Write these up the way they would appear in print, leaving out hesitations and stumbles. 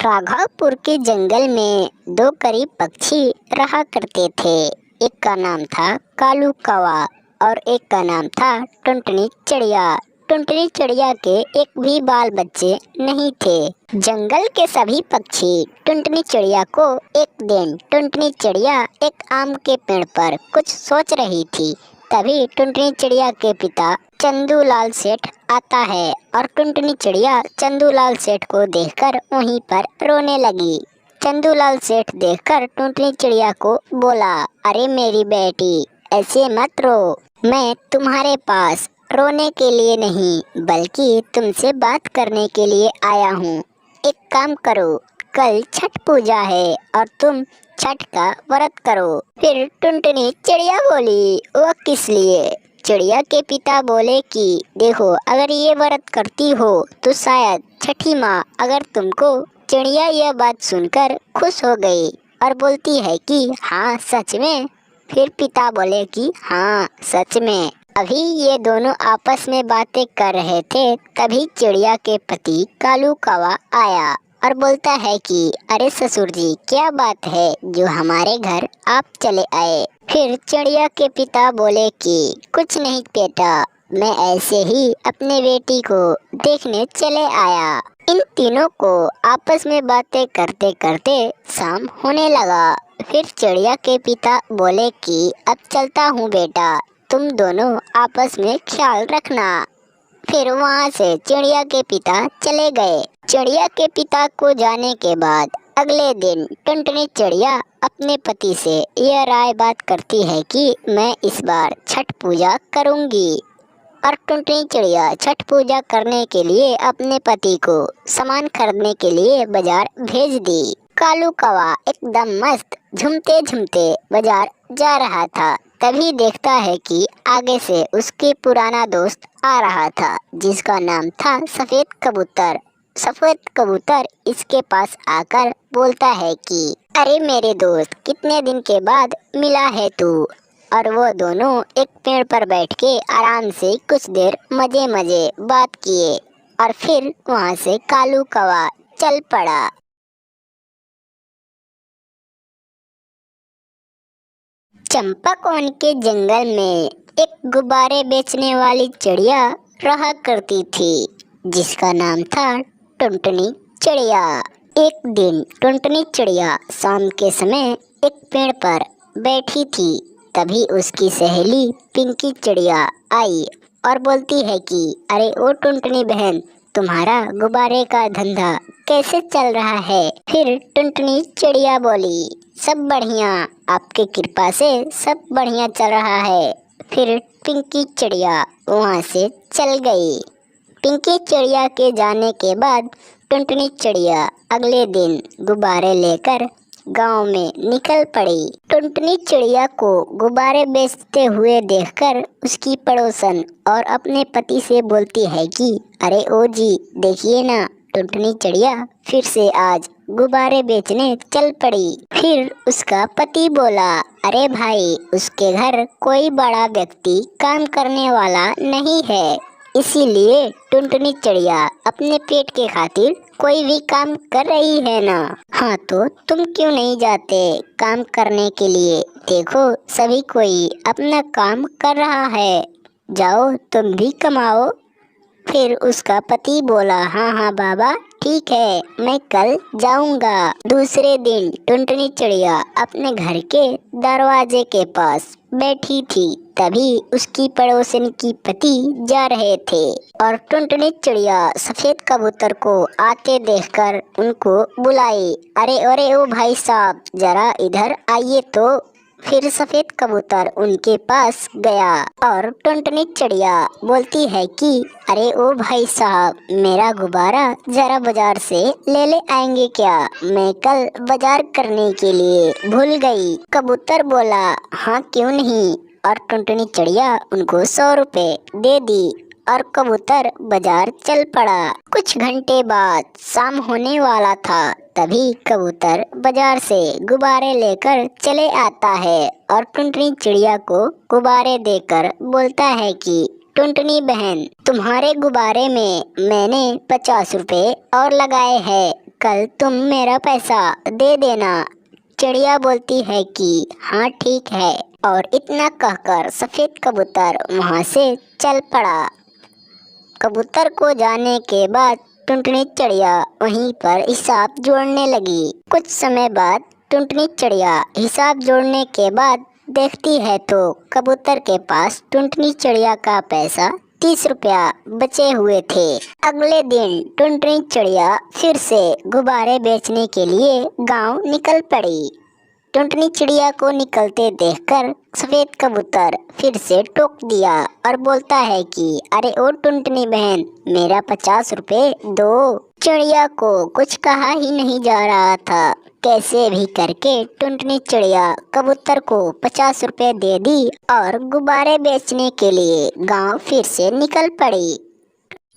राघवपुर के जंगल में दो करीब पक्षी रहा करते थे। एक का नाम था कालू कौवा और एक का नाम था टुनटुनी चिड़िया। टुनटुनी चिड़िया के एक भी बाल बच्चे नहीं थे। जंगल के सभी पक्षी टुनटुनी चिड़िया को एक दिन टुनटुनी चिड़िया एक आम के पेड़ पर कुछ सोच रही थी। तभी टुनटुनी चिड़िया के पिता चंदूलाल सेठ आता है और टुनटुनी चिड़िया चंदूलाल सेठ को देखकर वहीं पर रोने लगी। चंदूलाल सेठ देखकर टुनटुनी चिड़िया को बोला, अरे मेरी बेटी, ऐसे मत रो। मैं तुम्हारे पास रोने के लिए नहीं बल्कि तुमसे बात करने के लिए आया हूँ। एक काम करो, कल छठ पूजा है और तुम छठ का व्रत करो। फिर टुनटुनी चिड़िया बोली, वो किस लिए? चिड़िया के पिता बोले कि देखो, अगर ये व्रत करती हो तो शायद छठी माँ अगर तुमको। चिड़िया यह बात सुनकर खुश हो गई और बोलती है कि हाँ सच में। फिर पिता बोले कि हाँ सच में। अभी ये दोनों आपस में बातें कर रहे थे, तभी चिड़िया के पति कालू कौवा आया और बोलता है कि अरे ससुर जी, क्या बात है जो हमारे घर आप चले आए? फिर चिड़िया के पिता बोले कि कुछ नहीं बेटा, मैं ऐसे ही अपने बेटी को देखने चले आया। इन तीनों को आपस में बातें करते करते शाम होने लगा। फिर चिड़िया के पिता बोले कि अब चलता हूँ बेटा, तुम दोनों आपस में ख्याल रखना। फिर वहाँ से चिड़िया के पिता चले गए। चिड़िया के पिता को जाने के बाद अगले दिन टुनटुनी चिड़िया अपने पति से यह राय बात करती है कि मैं इस बार छठ पूजा करूँगी। और टुनटुनी चिड़िया छठ पूजा करने के लिए अपने पति को सामान खरीदने के लिए बाजार भेज दी। कालू कौवा एकदम मस्त झूमते झूमते बाजार जा रहा था। तभी देखता है कि आगे से उसके पुराना दोस्त आ रहा था जिसका नाम था सफेद कबूतर। सफेद कबूतर इसके पास आकर बोलता है कि अरे मेरे दोस्त, कितने दिन के बाद मिला है तू। और वो दोनों एक पेड़ पर बैठ के आराम से कुछ देर मजे मजे बात किए और फिर वहाँ से कालू कौवा चल पड़ा। चंपाकौन के जंगल में एक गुब्बारे बेचने वाली चिड़िया रहा करती थी जिसका नाम था टुनटुनी चिड़िया। एक दिन टुनटुनी चिड़िया शाम के समय एक पेड़ पर बैठी थी। तभी उसकी सहेली पिंकी चिड़िया आई और बोलती है कि अरे ओ टुनटुनी बहन, तुम्हारा गुब्बारे का धंधा कैसे चल रहा है? फिर टुनटुनी चिड़िया बोली, सब बढ़िया, आपके कृपा से सब बढ़िया चल रहा है। फिर पिंकी चिड़िया वहाँ से चल गई। पिंकी चिड़िया के जाने के बाद टुनटुनी चिड़िया अगले दिन गुब्बारे लेकर गांव में निकल पड़ी। टुनटुनी चिड़िया को गुब्बारे बेचते हुए देखकर उसकी पड़ोसन और अपने पति से बोलती है कि अरे ओ जी, देखिए ना, टुनटुनी चिड़िया फिर से आज गुब्बारे बेचने चल पड़ी। फिर उसका पति बोला, अरे भाई, उसके घर कोई बड़ा व्यक्ति काम करने वाला नहीं है, इसीलिए टुनटुनी चिड़िया अपने पेट के खातिर कोई भी काम कर रही है ना। हाँ तो तुम क्यों नहीं जाते काम करने के लिए? देखो, सभी कोई अपना काम कर रहा है, जाओ तुम भी कमाओ। फिर उसका पति बोला, हाँ हाँ बाबा, ठीक है, मैं कल जाऊंगा। दूसरे दिन टुनटुनी चिड़िया अपने घर के दरवाजे के पास बैठी थी। तभी उसकी पड़ोसन की पति जा रहे थे और टुनटुनी चिड़िया सफेद कबूतर को आते देखकर उनको बुलाई, अरे अरे ओ भाई साहब, जरा इधर आइए तो। फिर सफेद कबूतर उनके पास गया और टुनटुनी चिड़िया बोलती है कि अरे ओ भाई साहब, मेरा गुब्बारा जरा बाजार से ले आएंगे क्या? मैं कल बाजार करने के लिए भूल गई। कबूतर बोला, हाँ क्यों नहीं। और टुनटुनी चिड़िया उनको 100 रुपए दे दी और कबूतर बाजार चल पड़ा। कुछ घंटे बाद शाम होने वाला था। तभी कबूतर बाजार से गुब्बारे लेकर चले आता है और टुनटुनी चिड़िया को गुब्बारे देकर बोलता है कि टुनटुनी बहन, तुम्हारे गुब्बारे में मैंने 50 रुपए और लगाए हैं, कल तुम मेरा पैसा दे देना। चिड़िया बोलती है कि हाँ ठीक है, और इतना कहकर सफेद कबूतर वहाँ से चल पड़ा। कबूतर को जाने के बाद टुनटुनी चिड़िया वहीं पर हिसाब जोड़ने लगी। कुछ समय बाद टुनटुनी चिड़िया हिसाब जोड़ने के बाद देखती है तो कबूतर के पास टुनटुनी चिड़िया का पैसा 30 रुपया बचे हुए थे। अगले दिन टुनटुनी चिड़िया फिर से गुब्बारे बेचने के लिए गांव निकल पड़ी। टुनटुनी चिड़िया को निकलते देखकर सफेद कबूतर फिर से टोक दिया और बोलता है कि अरे ओ टुनटुनी बहन, मेरा 50 रुपए दो। चिड़िया को कुछ कहा ही नहीं जा रहा था। कैसे भी करके टुनटुनी चिड़िया कबूतर को 50 रुपए दे दी और गुब्बारे बेचने के लिए गांव फिर से निकल पड़ी।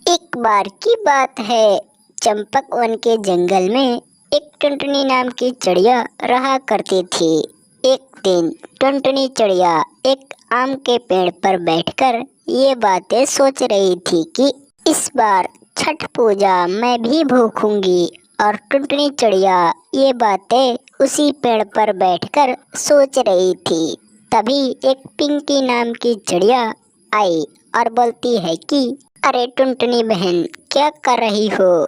एक बार की बात है, चंपक वन के जंगल में एक टुनटुनी नाम की चिड़िया रहा करती थी। एक दिन टुनटुनी चिड़िया एक आम के पेड़ पर बैठकर ये बातें सोच रही थी कि इस बार छठ पूजा मैं भी भूखूंगी। और टुनटुनी चिड़िया ये बातें उसी पेड़ पर बैठकर सोच रही थी। तभी एक पिंकी नाम की चिड़िया आई और बोलती है कि अरे टुनटुनी बहन, क्या कर रही हो?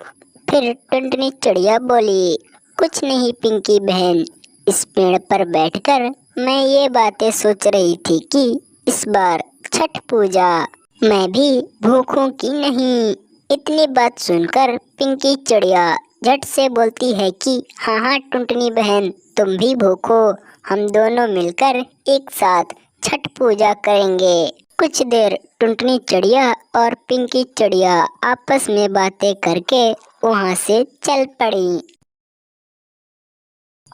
फिर टुनटुनी चिड़िया बोली, कुछ नहीं पिंकी बहन, इस पेड़ पर बैठकर मैं ये बातें सोच रही थी कि इस बार छठ पूजा मैं भी भूखूं कि नहीं। इतनी बात सुनकर पिंकी चिड़िया झट से बोलती है कि हाँ हाँ टुनटुनी बहन, तुम भी भूखो, हम दोनों मिलकर एक साथ छठ पूजा करेंगे। कुछ देर टुनटुनी चिड़िया और पिंकी चिड़िया आपस में बातें करके वहाँ से चल पड़ी।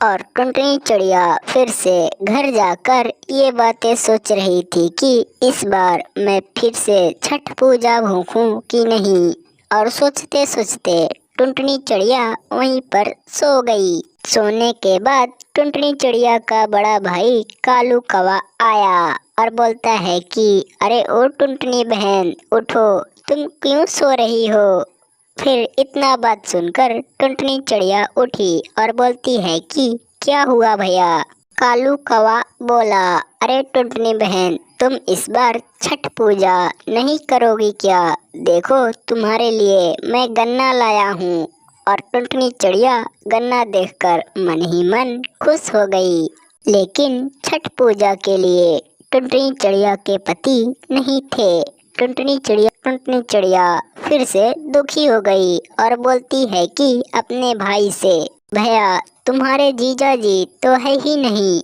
और टुनटुनी चिड़िया फिर से घर जाकर ये बातें सोच रही थी कि इस बार मैं फिर से छठ पूजा भूखूं कि नहीं। और सोचते सोचते टुनटुनी चिड़िया वहीं पर सो गई। सोने के बाद टुनटुनी चिड़िया का बड़ा भाई कालू कौवा आया और बोलता है कि अरे ओ टुनटुनी बहन, उठो, तुम क्यों सो रही हो? फिर इतना बात सुनकर टुनटुनी चिड़िया उठी और बोलती है कि क्या हुआ भैया? कालू कौवा बोला, अरे टुनटुनी बहन, तुम इस बार छठ पूजा नहीं करोगी क्या? देखो तुम्हारे लिए मैं गन्ना लाया हूँ। और टुनटुनी चिड़िया गन्ना देखकर मन ही मन खुश हो गई। लेकिन छठ पूजा के लिए टुनटुनी चिड़िया के पति नहीं थे। टुनटुनी चिड़िया फिर से दुखी हो गई और बोलती है कि अपने भाई से, भैया तुम्हारे जीजा जी तो है ही नहीं।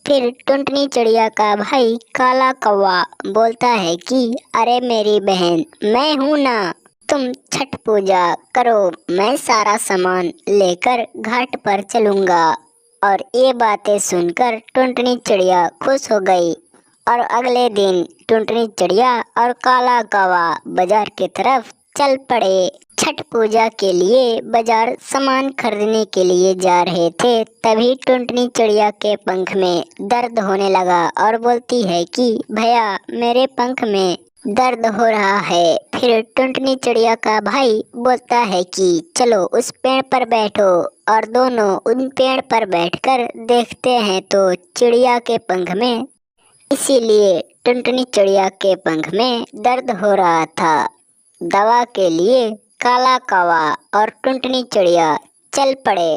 फिर टुनटुनी चिड़िया का भाई काला कौवा बोलता है कि अरे मेरी बहन, मैं हूँ ना, तुम छठ पूजा करो, मैं सारा सामान लेकर घाट पर चलूँगा। और ये बातें सुनकर टुनटुनी चिड़िया खुश हो गई। और अगले दिन टुनटुनी चिड़िया और काला कौवा बाजार की तरफ चल पड़े। छठ पूजा के लिए बाजार सामान खरीदने के लिए जा रहे थे। तभी टुनटुनी चिड़िया के पंख में दर्द होने लगा और बोलती है कि भैया, मेरे पंख में दर्द हो रहा है। फिर टुनटुनी चिड़िया का भाई बोलता है कि चलो उस पेड़ पर बैठो। और दोनों उन पेड़ पर बैठकर देखते हैं तो चिड़िया के पंख में, इसीलिए टुनटुनी चिड़िया के पंख में दर्द हो रहा था। दवा के लिए काला कौवा और टुनटुनी चिड़िया चल पड़े।